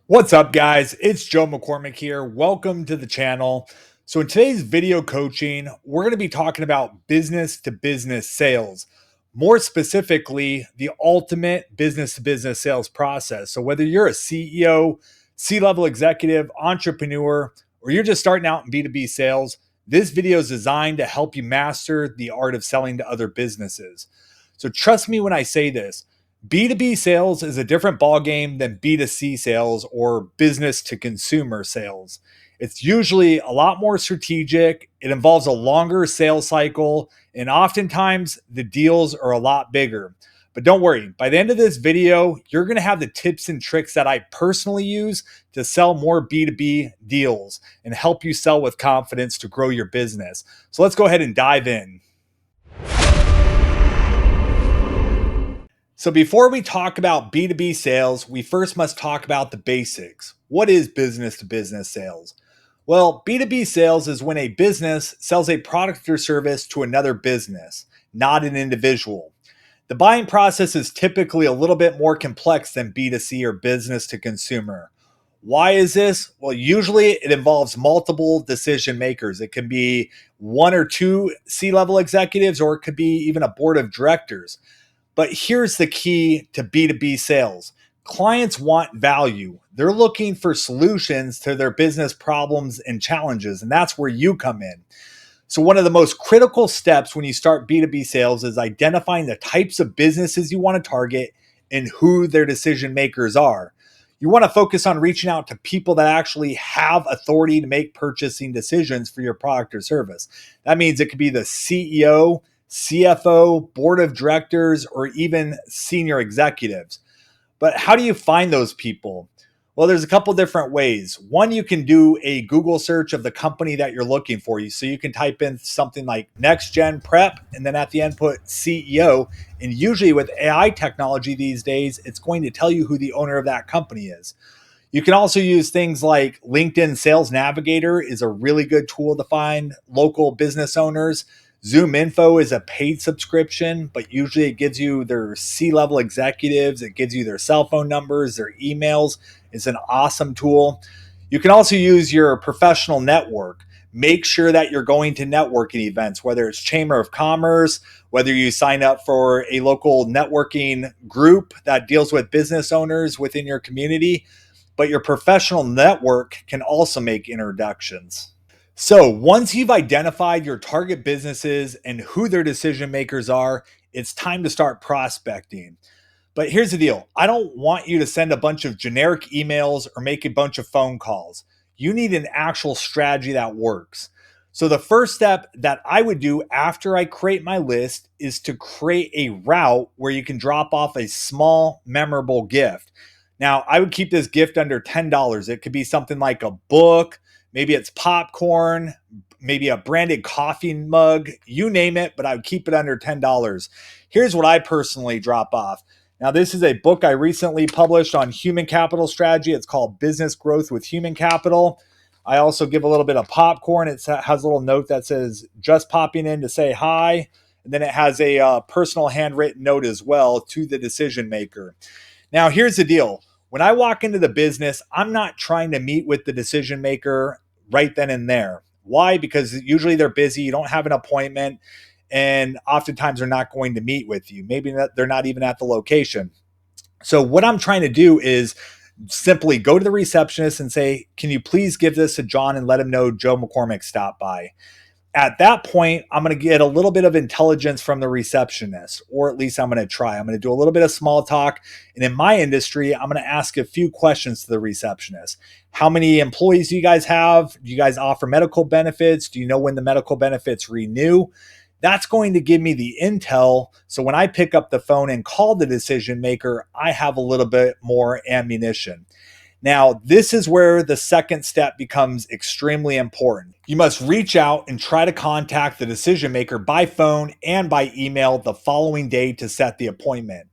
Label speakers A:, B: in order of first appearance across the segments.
A: What's up, guys? It's Joe McCormick here. Welcome to the channel. So, in today's video coaching, we're going to be talking about business to business sales, more specifically, the ultimate business to business sales process. So, whether you're a CEO, C level executive, entrepreneur, or you're just starting out in B2B sales, this video is designed to help you master the art of selling to other businesses. So, trust me when I say this. B2B sales is a different ballgame than B2C sales or business to consumer sales. It's usually a lot more strategic. It involves a longer sales cycle, and oftentimes the deals are a lot bigger. But don't worry, by the end of this video, you're going to have the tips and tricks that I personally use to sell more B2B deals and help you sell with confidence to grow your business. So let's go ahead and dive in. So before we talk about B2B sales, we first must talk about the basics. What is business to business sales? Well, B2B sales is when a business sells a product or service to another business, not an individual. The buying process is typically a little bit more complex than B2C or business to consumer. Why is this? Well, usually it involves multiple decision makers. It can be one or two C-level executives, or it could be even a board of directors. But here's the key to B2B sales. Clients want value. They're looking for solutions to their business problems and challenges, and that's where you come in. So one of the most critical steps when you start B2B sales is identifying the types of businesses you want to target and who their decision makers are. You want to focus on reaching out to people that actually have authority to make purchasing decisions for your product or service. That means it could be the CEO, CFO, board of directors, or even senior executives. But how do you find those people? Well, there's a couple different ways. One, you can do a Google search of the company that you're looking for. So you can type in something like Next Gen Prep, and then at the end put CEO. And usually with AI technology these days, it's going to tell you who the owner of that company is. You can also use things like LinkedIn Sales Navigator is a really good tool to find local business owners. Zoom Info is a paid subscription, but usually it gives you their C-level executives. It gives you their cell phone numbers, their emails. It's an awesome tool. You can also use your professional network. Make sure that you're going to networking events, whether it's Chamber of Commerce, whether you sign up for a local networking group that deals with business owners within your community. But your professional network can also make introductions. So once you've identified your target businesses and who their decision makers are, it's time to start prospecting. But here's the deal. I don't want you to send a bunch of generic emails or make a bunch of phone calls. You need an actual strategy that works. So the first step that I would do after I create my list is to create a route where you can drop off a small, memorable gift. Now, I would keep this gift under $10. It could be something like a book, maybe it's popcorn, maybe a branded coffee mug, you name it, but I would keep it under $10. Here's what I personally drop off. Now, this is a book I recently published on human capital strategy. It's called Business Growth with Human Capital. I also give a little bit of popcorn. It has a little note that says, just popping in to say hi. And then it has a personal handwritten note as well to the decision maker. Now, here's the deal. When I walk into the business, I'm not trying to meet with the decision maker right then and there. Why? Because usually they're busy. You don't have an appointment. And oftentimes they're not going to meet with you. Maybe they're not even at the location. So what I'm trying to do is simply go to the receptionist and say, can you please give this to John and let him know Joe McCormick stopped by? At that point, I'm going to get a little bit of intelligence from the receptionist, or at least I'm going to try. I'm going to do a little bit of small talk. And in my industry, I'm going to ask a few questions to the receptionist. How many employees do you guys have? Do you guys offer medical benefits? Do you know when the medical benefits renew? That's going to give me the intel. So when I pick up the phone and call the decision maker, I have a little bit more ammunition. Now, this is where the second step becomes extremely important. You must reach out and try to contact the decision maker by phone and by email the following day to set the appointment.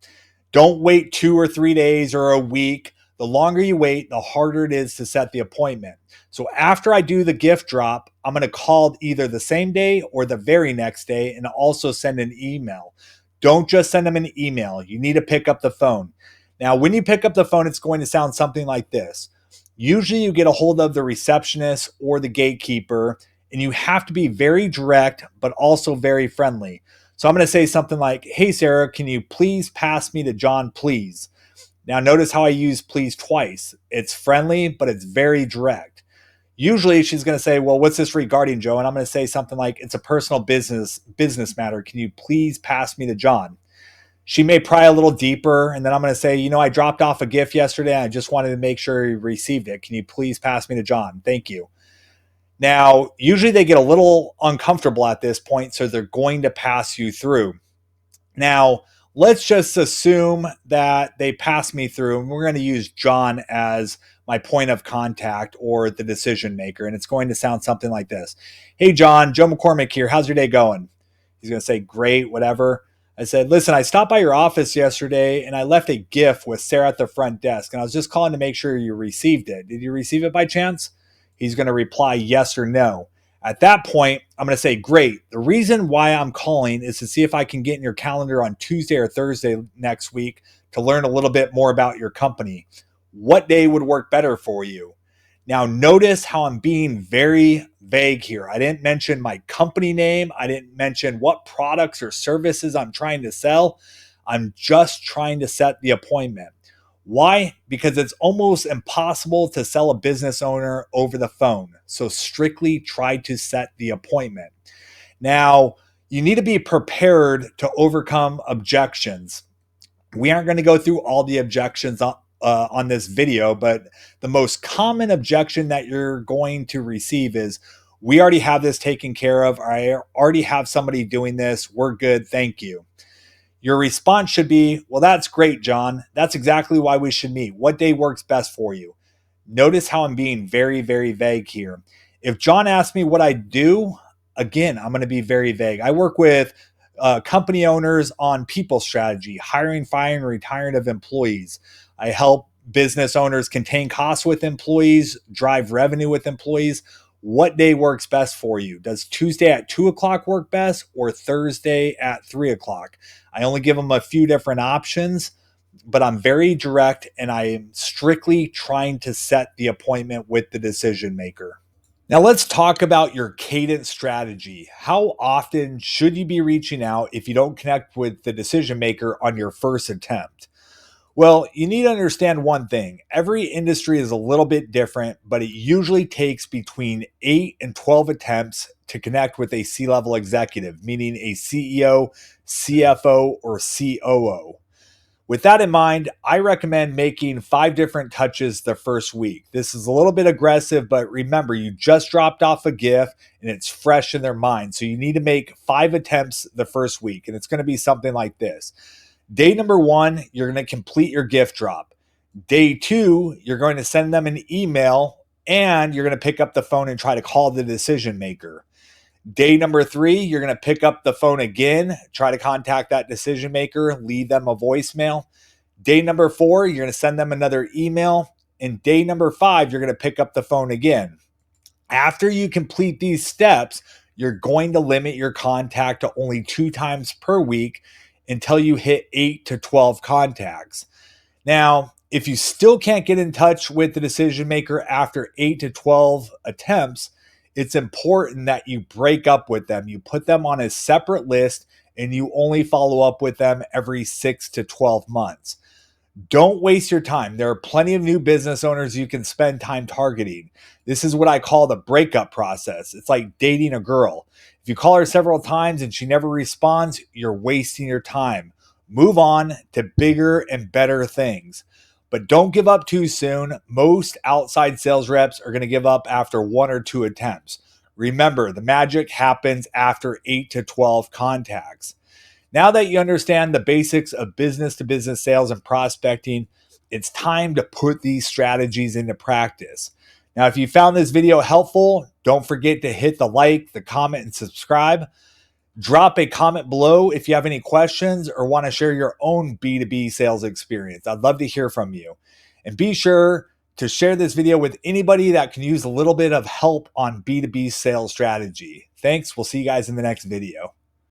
A: Don't wait 2 or 3 days or a week. The longer you wait, the harder it is to set the appointment. So after I do the gift drop, I'm going to call either the same day or the very next day and also send an email. Don't just send them an email. You need to pick up the phone. Now, when you pick up the phone, it's going to sound something like this. Usually you get a hold of the receptionist or the gatekeeper, and you have to be very direct, but also very friendly. So I'm going to say something like, "Hey, Sarah, can you please pass me to John, please?" Now, notice how I use please twice. It's friendly, but it's very direct. Usually she's going to say, "Well, what's this regarding, Joe?" And I'm going to say something like, "It's a personal business matter. Can you please pass me to John?" She may pry a little deeper, and then I'm going to say, "I dropped off a gift yesterday. I just wanted to make sure you received it. Can you please pass me to John? Thank you." Now, usually they get a little uncomfortable at this point, so they're going to pass you through. Now, let's just assume that they pass me through, and we're going to use John as my point of contact or the decision maker. And it's going to sound something like this. "Hey, John, Joe McCormick here. How's your day going?" He's going to say, "Great, whatever." I said, "Listen, I stopped by your office yesterday and I left a gift with Sarah at the front desk. And I was just calling to make sure you received it. Did you receive it by chance?" He's going to reply yes or no. At that point, I'm going to say, "Great. The reason why I'm calling is to see if I can get in your calendar on Tuesday or Thursday next week to learn a little bit more about your company. What day would work better for you?" Now, notice how I'm being very vague here. I didn't mention my company name. I didn't mention what products or services I'm trying to sell. I'm just trying to set the appointment. Why? Because it's almost impossible to sell a business owner over the phone. So strictly try to set the appointment. Now, you need to be prepared to overcome objections. We aren't going to go through all the objections on this video, but the most common objection that you're going to receive is, "We already have this taken care of. I already have somebody doing this. We're good. Thank you." Your response should be, "Well, that's great, John. That's exactly why we should meet. What day works best for you?" Notice how I'm being very, very vague here. If John asks me what I do, again, I'm going to be very vague. I work with company owners on people strategy, hiring, firing, retiring of employees. I help business owners contain costs with employees, drive revenue with employees. What day works best for you? Does Tuesday at 2 o'clock work best or Thursday at 3 o'clock? I only give them a few different options, but I'm very direct and I am strictly trying to set the appointment with the decision maker. Now, let's talk about your cadence strategy. How often should you be reaching out if you don't connect with the decision maker on your first attempt? Well, you need to understand one thing. Every industry is a little bit different, but it usually takes between 8 and 12 attempts to connect with a C-level executive, meaning a CEO, CFO, or COO. With that in mind, I recommend making 5 different touches the first week. This is a little bit aggressive, but remember, you just dropped off a gift and it's fresh in their mind. So you need to make 5 attempts the first week, and it's going to be something like this. Day number 1, you're going to complete your gift drop. Day 2, you're going to send them an email and you're going to pick up the phone and try to call the decision maker. Day number 3, you're going to pick up the phone again, try to contact that decision maker, leave them a voicemail. Day number 4, you're going to send them another email. And day number 5, you're going to pick up the phone again. After you complete these steps, you're going to limit your contact to only 2 times per week until you hit 8 to 12 contacts. Now, if you still can't get in touch with the decision maker after 8 to 12 attempts, it's important that you break up with them. You put them on a separate list and you only follow up with them every 6 to 12 months. Don't waste your time. There are plenty of new business owners you can spend time targeting. This is what I call the breakup process. It's like dating a girl. If you call her several times and she never responds, you're wasting your time. Move on to bigger and better things. But don't give up too soon. Most outside sales reps are going to give up after 1 or 2 attempts. Remember, the magic happens after 8 to 12 contacts. Now that you understand the basics of business to business sales and prospecting, it's time to put these strategies into practice. Now, if you found this video helpful, don't forget to hit the like, the comment, and subscribe. Drop a comment below if you have any questions or want to share your own B2B sales experience. I'd love to hear from you. And be sure to share this video with anybody that can use a little bit of help on B2B sales strategy. Thanks. We'll see you guys in the next video.